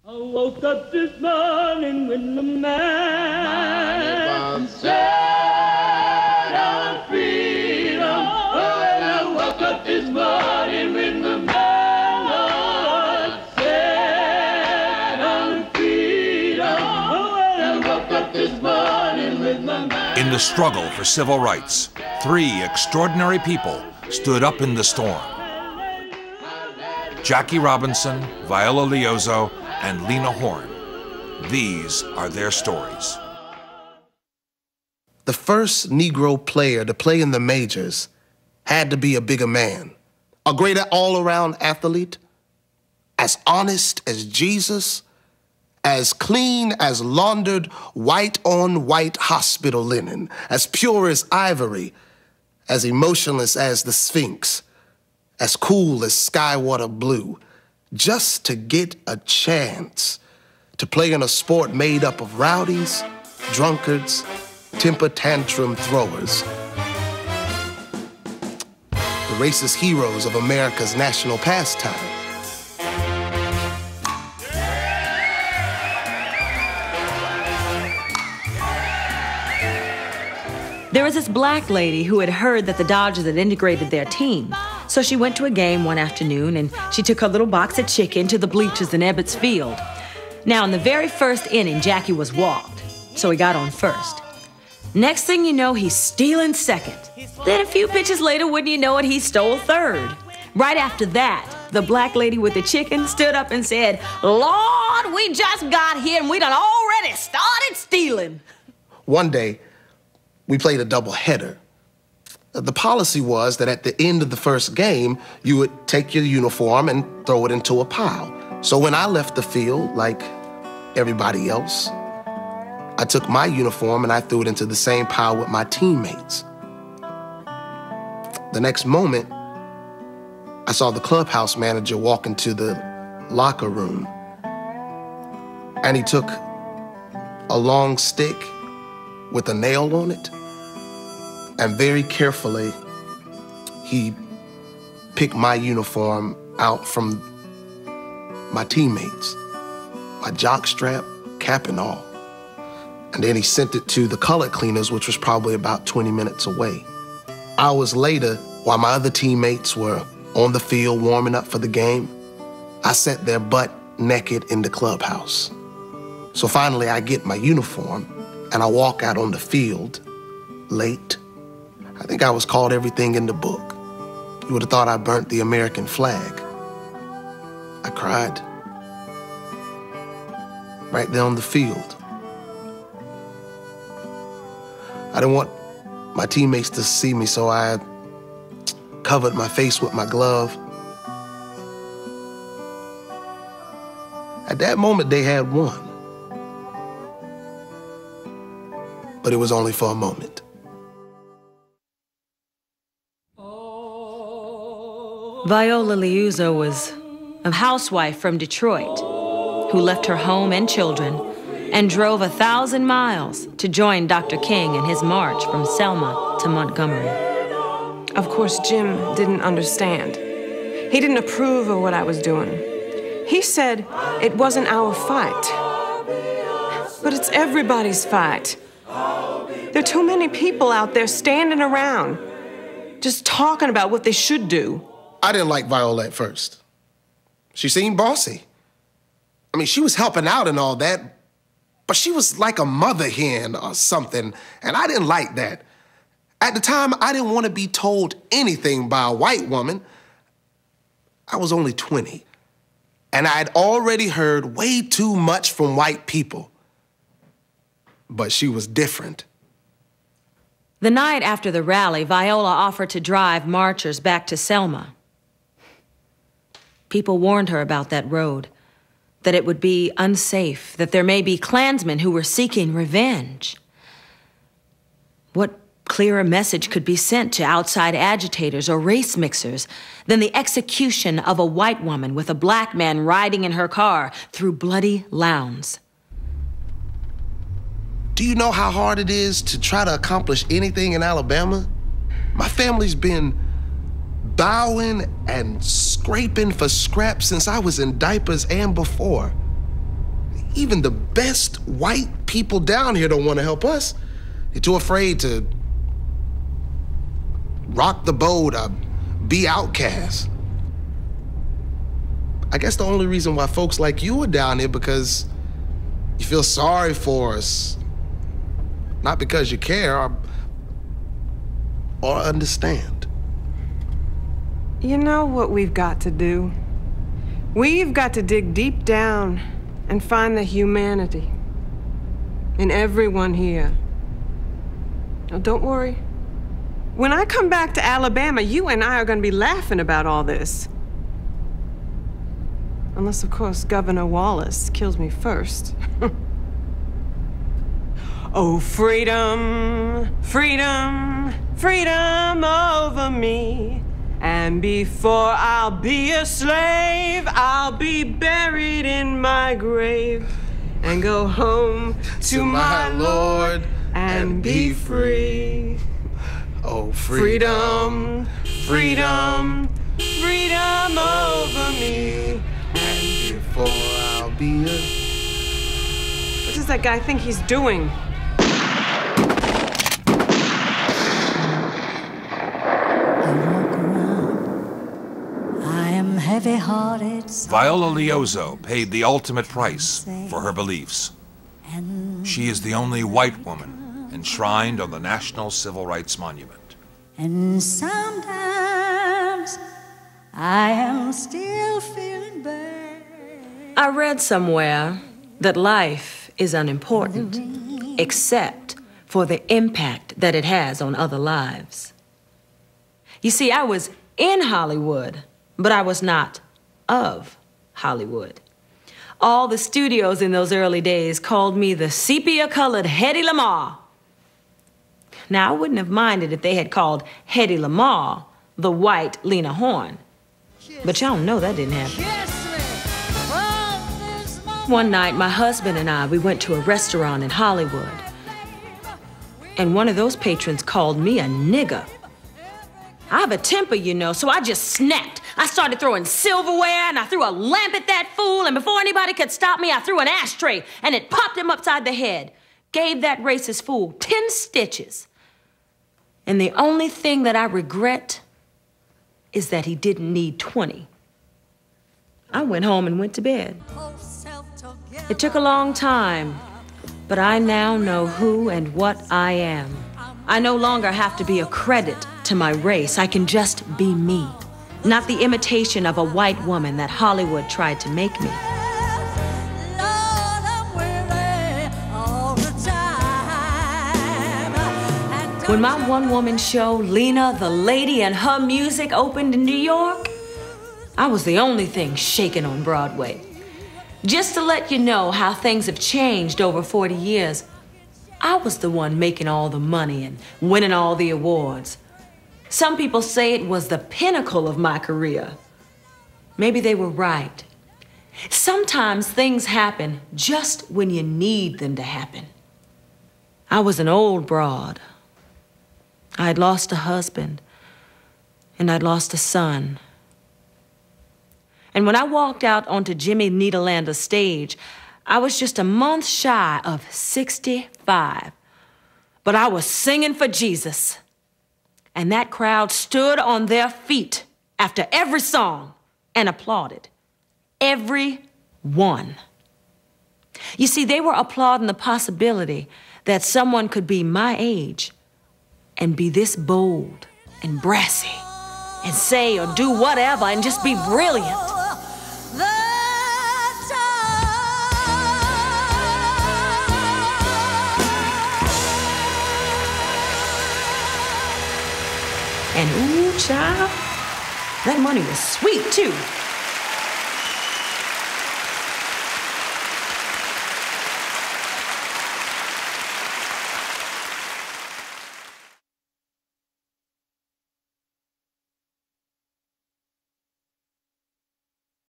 I woke up this morning when the man said on freedom. Oh, and I woke up this morning when the man said on freedom. Oh, and I woke up this morning with my man. In the struggle for civil rights, 3 extraordinary people stood up in the storm. Jackie Robinson, Viola Liuzzo, and Lena Horne. These are their stories. The first Negro player to play in the majors had to be a bigger man, a greater all-around athlete, as honest as Jesus, as clean as laundered white-on-white hospital linen, as pure as ivory, as emotionless as the Sphinx, as cool as skywater blue, just to get a chance to play in a sport made up of rowdies, drunkards, temper tantrum throwers. The racist heroes of America's national pastime. There was this black lady who had heard that the Dodgers had integrated their team. So she went to a game one afternoon and she took her little box of chicken to the bleachers in Ebbets Field. Now, in the very first inning, Jackie was walked, so he got on first. Next thing you know, he's stealing second. Then a few pitches later, wouldn't you know it, he stole third. Right after that, the black lady with the chicken stood up and said, "Lord, we just got here and we done already started stealing." One day, we played a doubleheader. The policy was that at the end of the first game, you would take your uniform and throw it into a pile. So when I left the field, like everybody else, I took my uniform and I threw it into the same pile with my teammates. The next moment, I saw the clubhouse manager walk into the locker room, and he took a long stick with a nail on it, and very carefully, he picked my uniform out from my teammates, my jockstrap, cap and all. And then he sent it to the color cleaners, which was probably about 20 minutes away. Hours later, while my other teammates were on the field warming up for the game, I sat there butt naked in the clubhouse. So finally, I get my uniform and I walk out on the field, late. I think I was called everything in the book. You would have thought I burnt the American flag. I cried right there on the field. I didn't want my teammates to see me, so I covered my face with my glove. At that moment, they had won. But it was only for a moment. Viola Liuzzo was a housewife from Detroit who left her home and children and drove 1,000 miles to join Dr. King in his march from Selma to Montgomery. Of course, Jim didn't understand. He didn't approve of what I was doing. He said it wasn't our fight. But it's everybody's fight. There are too many people out there standing around, just talking about what they should do. I didn't like Viola at first. She seemed bossy. I mean, she was helping out and all that, but she was like a mother hen or something, and I didn't like that. At the time, I didn't want to be told anything by a white woman. I was only 20, and I had already heard way too much from white people. But she was different. The night after the rally, Viola offered to drive marchers back to Selma. People warned her about that road, that it would be unsafe, that there may be Klansmen who were seeking revenge. What clearer message could be sent to outside agitators or race mixers than the execution of a white woman with a black man riding in her car through bloody Lowndes? Do you know how hard it is to try to accomplish anything in Alabama? My family's been bowing and scraping for scraps since I was in diapers and before. Even the best white people down here don't want to help us. They're too afraid to rock the boat or be outcasts. I guess the only reason why folks like you are down here because you feel sorry for us. Not because you care or understand. You know what we've got to do? We've got to dig deep down and find the humanity in everyone here. Now, don't worry. When I come back to Alabama, you and I are going to be laughing about all this. Unless, of course, Governor Wallace kills me first. Oh, freedom, freedom, freedom over me. And before I'll be a slave, I'll be buried in my grave and go home to my Lord and be free. Oh, freedom, freedom, freedom over me. And before I'll be a... What does that guy think he's doing? Heavy-hearted. Viola Liuzzo paid the ultimate price for her beliefs. She is the only white woman enshrined on the National Civil Rights Monument. And sometimes I am still feeling bad. I read somewhere that life is unimportant, except for the impact that it has on other lives. You see, I was in Hollywood, but I was not of Hollywood. All the studios in those early days called me the sepia-colored Hedy Lamarr. Now, I wouldn't have minded if they had called Hedy Lamarr the white Lena Horne. But y'all know that didn't happen. One night, my husband and I, we went to a restaurant in Hollywood. And one of those patrons called me a nigger. I have a temper, you know, so I just snapped. I started throwing silverware, and I threw a lamp at that fool, and before anybody could stop me, I threw an ashtray, and it popped him upside the head. Gave that racist fool 10 stitches. And the only thing that I regret is that he didn't need 20. I went home and went to bed. It took a long time, but I now know who and what I am. I no longer have to be a credit to my race. I can just be me, not the imitation of a white woman that Hollywood tried to make me. When my one-woman show, Lena, the Lady, and Her Music opened in New York, I was the only thing shaking on Broadway. Just to let you know how things have changed over 40 years, I was the one making all the money and winning all the awards. Some people say it was the pinnacle of my career. Maybe they were right. Sometimes things happen just when you need them to happen. I was an old broad. I'd lost a husband, and I'd lost a son. And when I walked out onto Jimmy Nederlander's stage, I was just a month shy of 65. But I was singing for Jesus. And that crowd stood on their feet after every song and applauded. Every one. You see, they were applauding the possibility that someone could be my age and be this bold and brassy and say or do whatever and just be brilliant. And ooh, child, that money was sweet, too.